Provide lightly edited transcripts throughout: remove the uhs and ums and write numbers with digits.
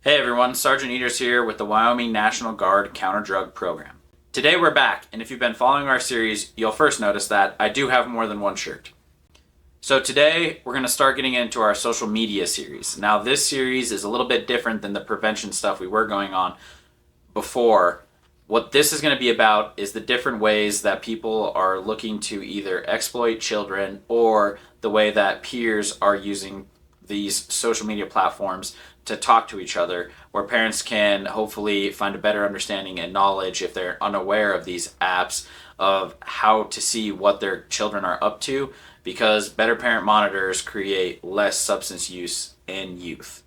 Hey everyone, Sergeant Eaters here with the Wyoming National Guard Counter-Drug Program. Today we're back, and if you've been following our series, you'll first notice that I do have more than one shirt. So today we're going to start getting into our social media series. Now this series is a little bit different than the prevention stuff we were going on before. What this is going to be about is the different ways that people are looking to either exploit children or the way that peers are using these social media platforms to talk to each other, where parents can hopefully find a better understanding and knowledge if they're unaware of these apps of how to see what their children are up to, because better parent monitors create less substance use in youth.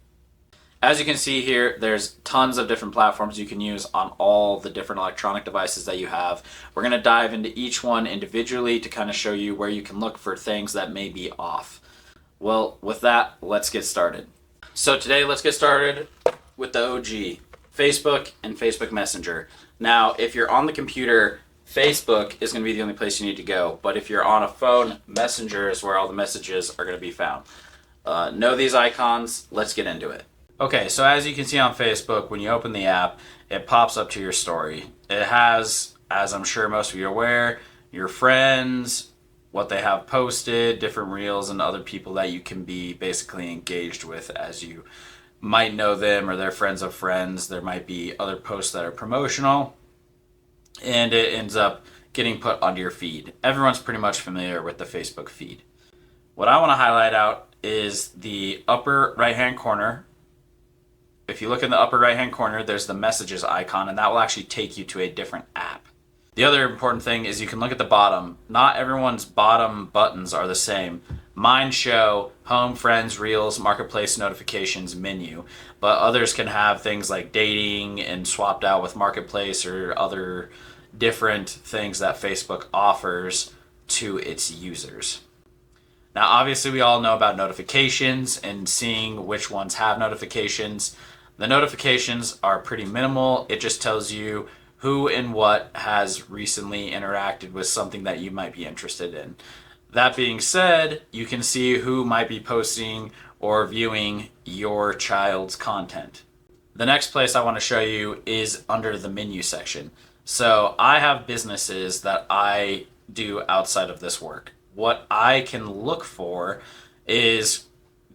As you can see here, there's tons of different platforms you can use on all the different electronic devices that you have. We're going to dive into each one individually to kind of show you where you can look for things that may be off. Well, with that, let's get started. So today, let's get started with the OG, Facebook and Facebook Messenger. Now, if you're on the computer, Facebook is going to be the only place you need to go. But if you're on a phone, Messenger is where all the messages are going to be found. Know these icons. Let's get into it. Okay, so as you can see on Facebook, when you open the app, it pops up to your story. It has, as I'm sure most of you are aware, your friends, what they have posted, different reels, and other people that you can be basically engaged with as you might know them or they're friends of friends. There might be other posts that are promotional, and it ends up getting put onto your feed. Everyone's pretty much familiar with the Facebook feed. What I want to highlight out is the upper right-hand corner. If you look in the upper right-hand corner, there's the messages icon, and that will actually take you to a different app. The other important thing is you can look at the bottom. Not everyone's bottom buttons are the same. Mine show home, friends, reels, marketplace, notifications, menu, but others can have things like dating and swapped out with marketplace or other different things that Facebook offers to its users. Now, obviously, we all know about notifications and seeing which ones have notifications. The notifications are pretty minimal. It just tells you who and what has recently interacted with something that you might be interested in. That being said, you can see who might be posting or viewing your child's content. The next place I want to show you is under the menu section. So I have businesses that I do outside of this work. What I can look for is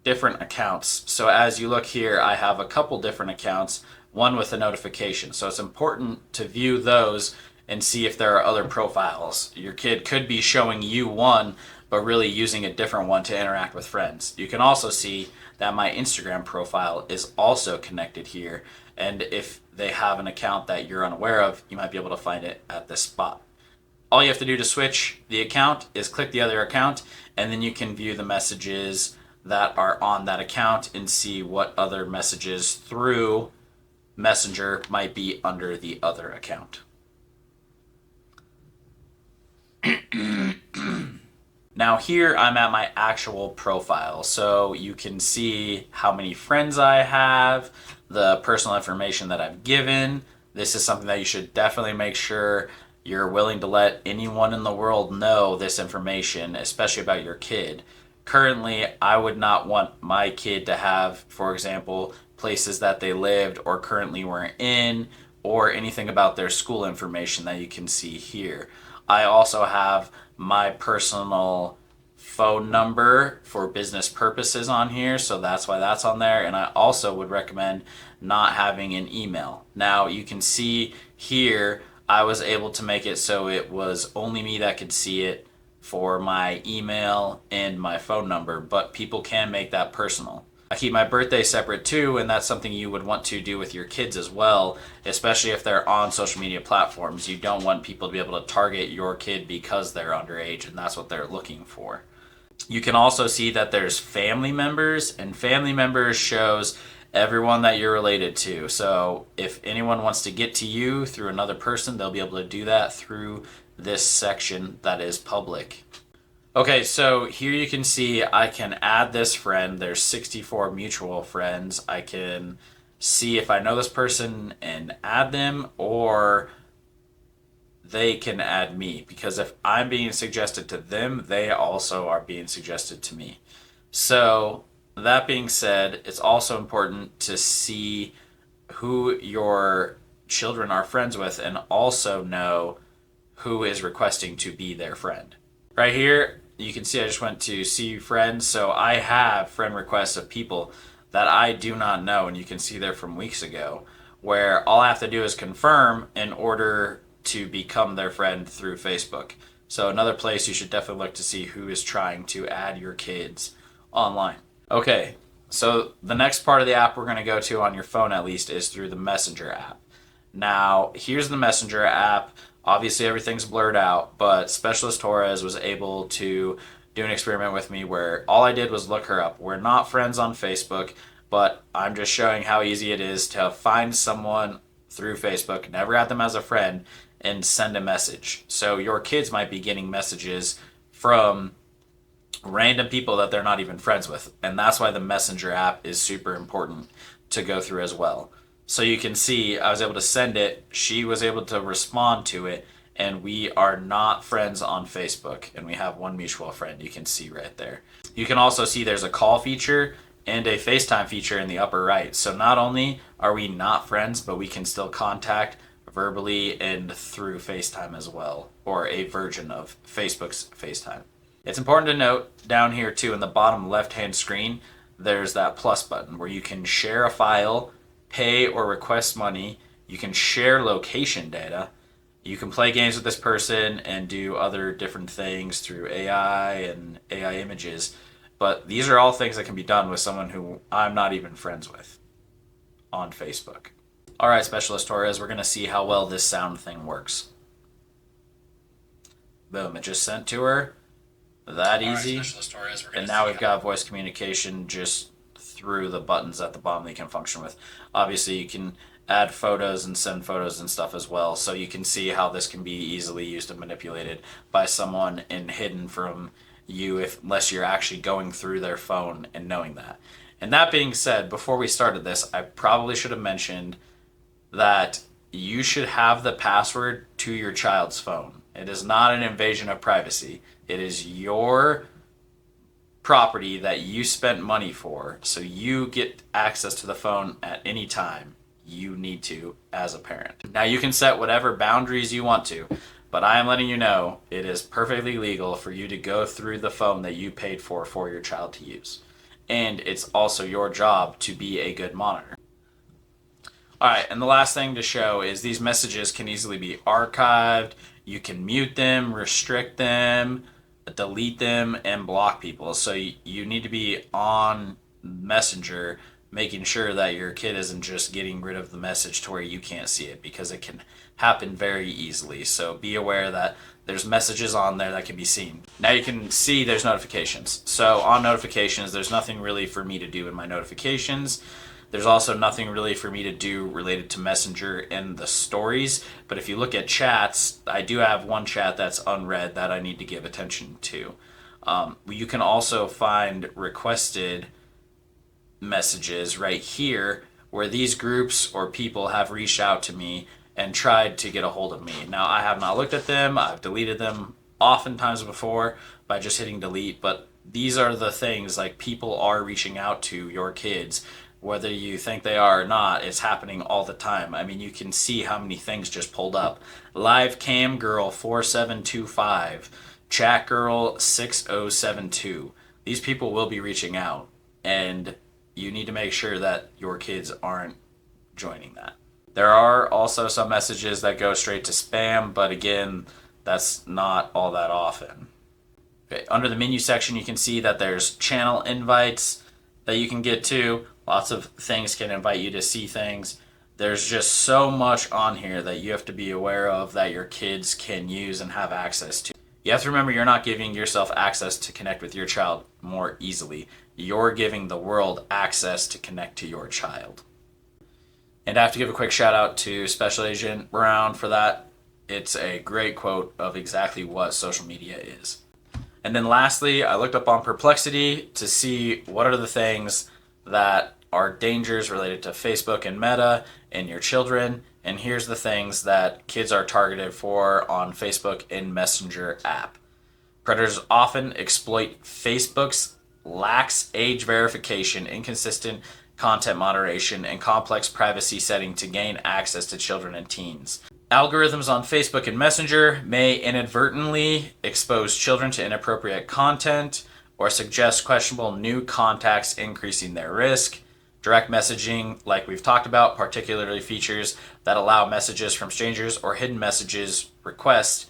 different accounts. So as you look here, I have a couple different accounts, one with a notification. So it's important to view those and see if there are other profiles. Your kid could be showing you one, but really using a different one to interact with friends. You can also see that my Instagram profile is also connected here. And if they have an account that you're unaware of, you might be able to find it at this spot. All you have to do to switch the account is click the other account, and then you can view the messages that are on that account and see what other messages through Messenger might be under the other account. Now here I'm at my actual profile, so you can see how many friends I have, the personal information that I've given. This is something that you should definitely make sure you're willing to let anyone in the world know this information, especially about your kid. Currently, I would not want my kid to have, for example, places that they lived or currently were in, or anything about their school information that you can see here. I also have my personal phone number for business purposes on here, so that's why that's on there. And I also would recommend not having an email. Now you can see here I was able to make it so it was only me that could see it for my email and my phone number, but people can make that personal. I keep my birthday separate too, and that's something you would want to do with your kids as well, especially if they're on social media platforms. You don't want people to be able to target your kid because they're underage, and that's what they're looking for. You can also see that there's family members, and family members shows everyone that you're related to. So if anyone wants to get to you through another person, they'll be able to do that through this section that is public. Okay, so here you can see I can add this friend. There's 64 mutual friends. I can see if I know this person and add them, or they can add me, because if I'm being suggested to them, they also are being suggested to me. So that being said, it's also important to see who your children are friends with and also know who is requesting to be their friend. Right here, you can see I just went to see friends, so I have friend requests of people that I do not know, and you can see they're from weeks ago, where all I have to do is confirm in order to become their friend through Facebook. So another place you should definitely look to see who is trying to add your kids online. Okay, so the next part of the app we're going to go to on your phone at least is through the Messenger app. Now, here's the Messenger app. Obviously, everything's blurred out, but Specialist Torres was able to do an experiment with me where all I did was look her up. We're not friends on Facebook, but I'm just showing how easy it is to find someone through Facebook, never add them as a friend, and send a message. So your kids might be getting messages from random people that they're not even friends with. And that's why the Messenger app is super important to go through as well. So you can see I was able to send it, she was able to respond to it, and we are not friends on Facebook, and we have one mutual friend you can see right there. You can also see there's a call feature and a FaceTime feature in the upper right. So not only are we not friends, but we can still contact verbally and through FaceTime as well, or a version of Facebook's FaceTime. It's important to note down here too in the bottom left-hand screen, there's that plus button where you can share a file, pay or request money, you can share location data, you can play games with this person and do other different things through AI and AI images. But these are all things that can be done with someone who I'm not even friends with on Facebook. All right, Specialist Torres, we're going to see how well this sound thing works. Boom, it just sent to her. That easy. And now we've got voice communication just through the buttons at the bottom that you can function with. Obviously, you can add photos and send photos and stuff as well. So you can see how this can be easily used and manipulated by someone and hidden from you unless you're actually going through their phone and knowing that. And that being said, before we started this, I probably should have mentioned that you should have the password to your child's phone. It is not an invasion of privacy. It is your property that you spent money for, so you get access to the phone at any time you need to as a parent. Now you can set whatever boundaries you want to, but I am letting you know it is perfectly legal for you to go through the phone that you paid for your child to use. And it's also your job to be a good monitor. Alright, and the last thing to show is these messages can easily be archived. You can mute them, restrict them, delete them, and block people. So you need to be on Messenger making sure that your kid isn't just getting rid of the message to where you can't see it, because it can happen very easily. So be aware that there's messages on there that can be seen. Now you can see there's notifications. So on notifications, there's nothing really for me to do in my notifications. There's also nothing really for me to do related to Messenger in the stories. But if you look at chats, I do have one chat that's unread that I need to give attention to. You can also find requested messages right here where these groups or people have reached out to me and tried to get a hold of me. Now, I have not looked at them. I've deleted them oftentimes before by just hitting delete. But these are the things, like, people are reaching out to your kids. Whether you think they are or not, it's happening all the time. I mean, you can see how many things just pulled up. Live Cam Girl 4725, Chat Girl 6072. These people will be reaching out, and you need to make sure that your kids aren't joining that. There are also some messages that go straight to spam, but again, that's not all that often. Okay, under the menu section, you can see that there's channel invites that you can get to. Lots of things can invite you to see things. There's just so much on here that you have to be aware of that your kids can use and have access to. You have to remember you're not giving yourself access to connect with your child more easily. You're giving the world access to connect to your child. And I have to give a quick shout out to Special Agent Brown for that. It's a great quote of exactly what social media is. And then lastly, I looked up on Perplexity to see what are the things that are dangers related to Facebook and Meta and your children. And here's the things that kids are targeted for on Facebook and Messenger app. Predators often exploit Facebook's lax age verification, inconsistent content moderation, and complex privacy setting to gain access to children and teens. Algorithms on Facebook and Messenger may inadvertently expose children to inappropriate content or suggest questionable new contacts, increasing their risk. Direct messaging, like we've talked about, particularly features that allow messages from strangers or hidden messages requests,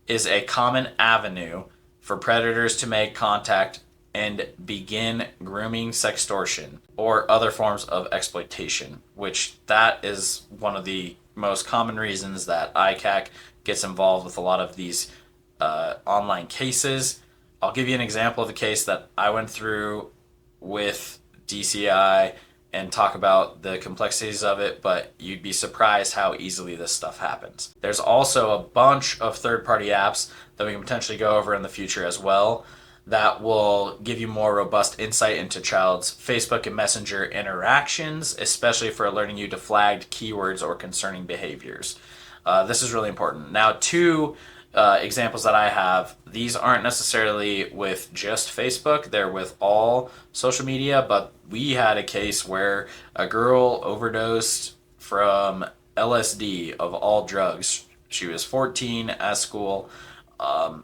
is a common avenue for predators to make contact and begin grooming, sextortion, or other forms of exploitation, which that is one of the most common reasons that ICAC gets involved with a lot of these online cases. I'll give you an example of a case that I went through with DCI and talk about the complexities of it, but you'd be surprised how easily this stuff happens. There's also a bunch of third-party apps that we can potentially go over in the future as well that will give you more robust insight into child's Facebook and Messenger interactions, especially for alerting you to flagged keywords or concerning behaviors. This is really important. Now, two examples that I have, these aren't necessarily with just Facebook, they're with all social media, but we had a case where a girl overdosed from LSD, of all drugs. She was 14 at school.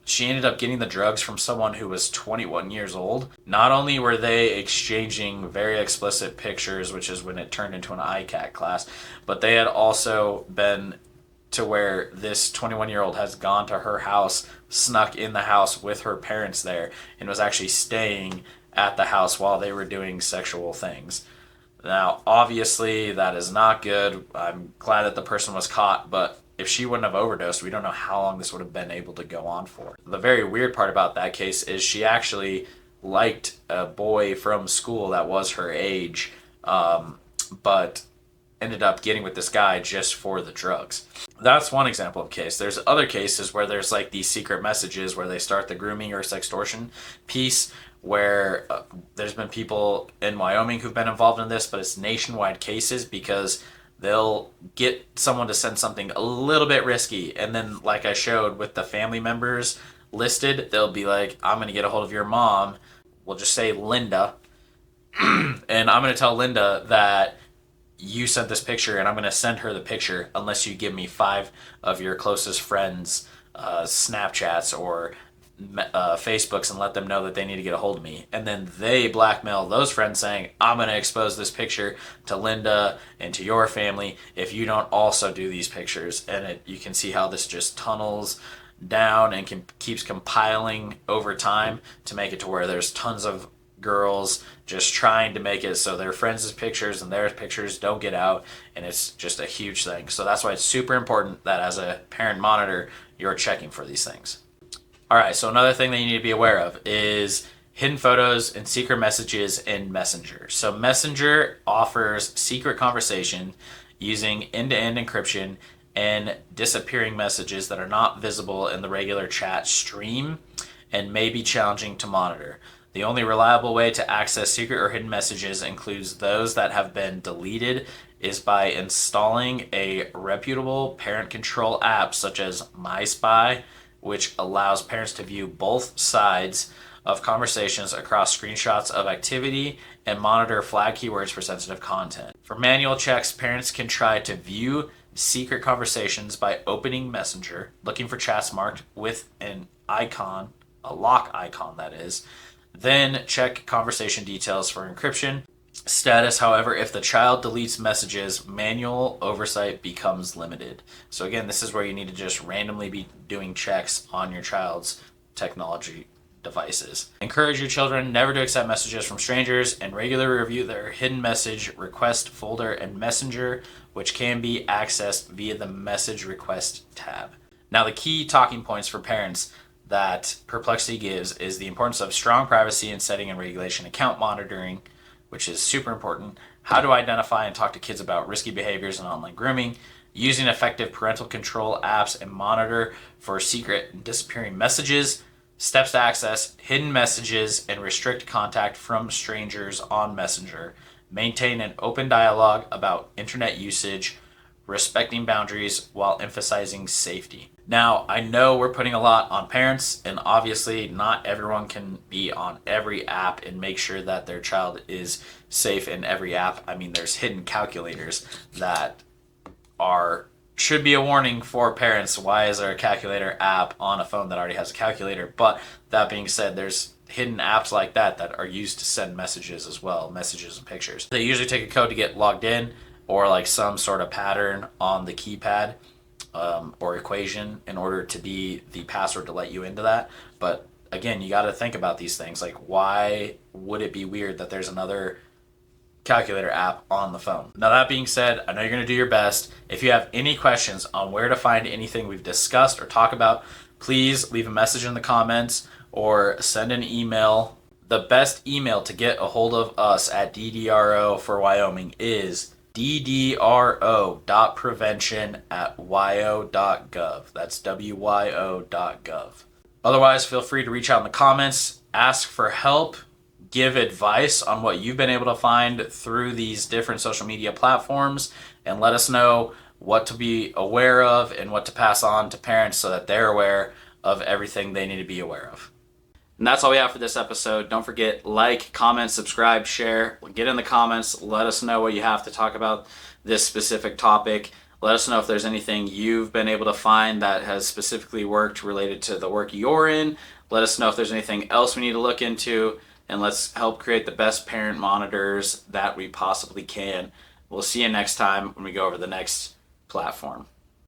She ended up getting the drugs from someone who was 21 years old. Not only were they exchanging very explicit pictures, which is when it turned into an ICAC class, but they had also been to where this 21-year-old has gone to her house, snuck in the house with her parents there, and was actually staying at the house while they were doing sexual things. Now, obviously, that is not good. I'm glad that the person was caught, but if she wouldn't have overdosed, we don't know how long this would have been able to go on for. The very weird part about that case is she actually liked a boy from school that was her age, but ended up getting with this guy just for the drugs. That's one example of case. There's other cases where there's like these secret messages where they start the grooming or sextortion piece, where there's been people in Wyoming who've been involved in this, but it's nationwide cases because they'll get someone to send something a little bit risky, and then, like I showed with the family members listed, they'll be like, I'm going to get a hold of your mom, we'll just say Linda, and I'm going to tell Linda that you sent this picture, and I'm going to send her the picture unless you give me 5 of your closest friends' Snapchats or Facebooks and let them know that they need to get a hold of me. And then they blackmail those friends saying, I'm going to expose this picture to Linda and to your family if you don't also do these pictures. And you can see how this just tunnels down and keeps compiling over time to make it to where there's tons of girls just trying to make it so their friends' pictures and their pictures don't get out, and it's just a huge thing. So that's why it's super important that as a parent monitor, you're checking for these things. All right, so another thing that you need to be aware of is hidden photos and secret messages in Messenger. So Messenger offers secret conversation using end-to-end encryption and disappearing messages that are not visible in the regular chat stream and may be challenging to monitor. The only reliable way to access secret or hidden messages includes those that have been deleted is by installing a reputable parent control app such as MySpy, which allows parents to view both sides of conversations across screenshots of activity and monitor flag keywords for sensitive content. For manual checks, parents can try to view secret conversations by opening Messenger, looking for chats marked with an icon, a lock icon that is, then check conversation details for encryption status. However, if the child deletes messages, manual oversight becomes limited. So again, this is where you need to just randomly be doing checks on your child's technology devices. Encourage your children never to accept messages from strangers and regularly review their hidden message request folder and Messenger, which can be accessed via the message request tab. Now, the key talking points for parents that Perplexity gives is the importance of strong privacy and setting and regulation, account monitoring, which is super important, how to identify and talk to kids about risky behaviors and online grooming, using effective parental control apps and monitor for secret and disappearing messages, steps to access hidden messages and restrict contact from strangers on Messenger, maintain an open dialogue about internet usage, respecting boundaries while emphasizing safety. Now, I know we're putting a lot on parents, and obviously not everyone can be on every app and make sure that their child is safe in every app. I mean, there's hidden calculators that are should be a warning for parents. Why is there a calculator app on a phone that already has a calculator? But that being said, there's hidden apps like that that are used to send messages as well, messages and pictures. They usually take a code to get logged in, or like some sort of pattern on the keypad, or equation in order to be the password to let you into that. But again, you got to think about these things. Like, why would it be weird that there's another calculator app on the phone? Now, that being said, I know you're going to do your best. If you have any questions on where to find anything we've discussed or talk about, please leave a message in the comments or send an email. The best email to get a hold of us at DDRO for Wyoming is ddro.prevention@wyo.gov. That's wyo.gov. Otherwise, feel free to reach out in the comments, ask for help, give advice on what you've been able to find through these different social media platforms, and let us know what to be aware of and what to pass on to parents so that they're aware of everything they need to be aware of. And that's all we have for this episode. Don't forget, like, comment, subscribe, share. Get in the comments. Let us know what you have to talk about this specific topic. Let us know if there's anything you've been able to find that has specifically worked related to the work you're in. Let us know if there's anything else we need to look into. And let's help create the best parent monitors that we possibly can. We'll see you next time when we go over the next platform.